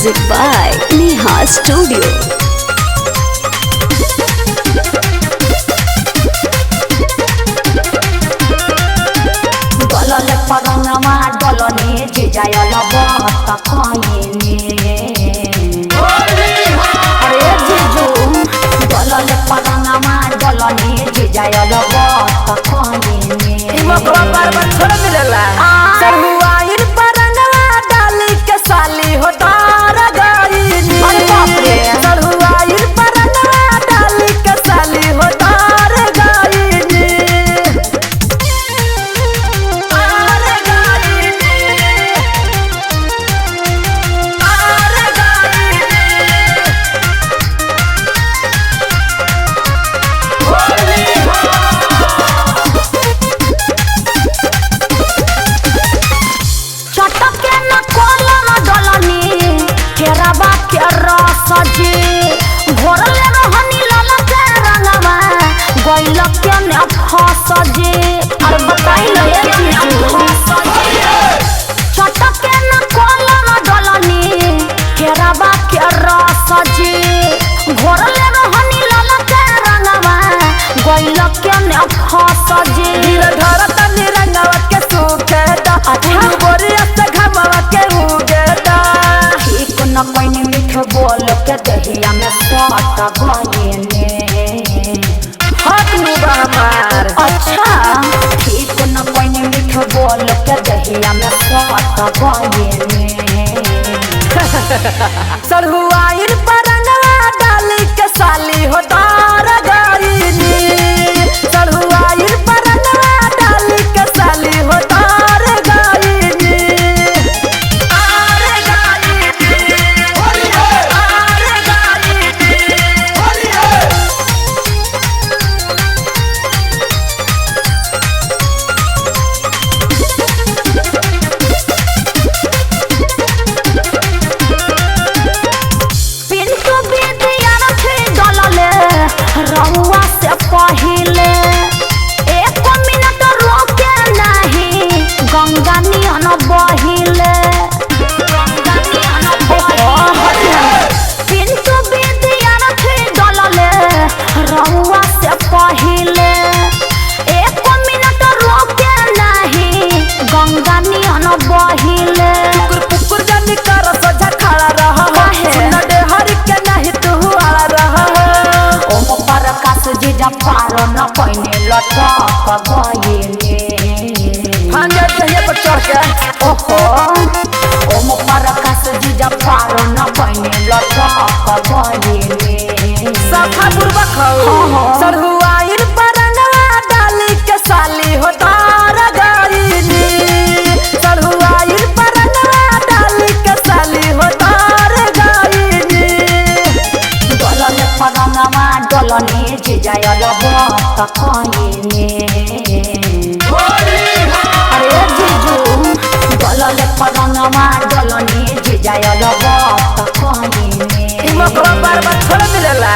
Music by Neha Studio. गलले पदनमा डलने जिजायल बहत खयने अरे जिजू गलले पदनमा डलने जिजायल बहत खयने इमकवा बार छोड़ मिलेला सरहुआइन परंगवा डाली के साली हो तार गईनी। अरे बाप रे सरहुआइन परंगवा डाली के साली हो तार गईनी। तार गईनी तार गईनी चटके न कोलम डलनी केराबा के रस जी घोरले रहनी लाल के रंगवा गइल के न फस जी अरे बताई न ये जीजू चटके न कोलम डलनी केराबा के रस जी घोरले रहनी लाल के रंगवा गइल के न फस जी धीरे तनी रंगवा के सूखे दा बोरिया से घमवा के उगे दा। ठीक न कोई मीठ बोल के दहिया में सट गयने हक नुबा हमार अच्छा ठीक न कोई मीठ बोल के दहिया में सट गयने सरहुआइन परंगवा डाली के साली हो तार गईनी। सरहुआइन परंगवा डाली के साली हो तार गईनी। तार गईनी तार गईनी पिंटू बिटिया रखे डलले रहुआ से पहिले एक मिनट रोके नहीं गंगा नियन बहिले पिंटू बिटिया रखे डलले रहुआ से पहिले एक मिनट रोके नहीं गंगा नियन बहिले पुकुर जानी कर सोझा खड़ा रह सुनडे हरि के नहीं तू आला रह। ओम प्रकाश जी पार न पैने लटक गयने भांजे चाहिए पर चढ़ के ओहो ओम प्रकाश जी पार न पैने लटक गयने सफा पूर्वक हो सरहुआइन परंगवा डाली के साली हो तार गईनी। सरहुआइन परंगवा डाली के साली हो तार गईनी। गलले पदनमा डलने जिजायल बहत खयने अरे जिजू गलले पदनमा डलने जिजायल बहत खयने इमकवा बार छोड़ मिलेला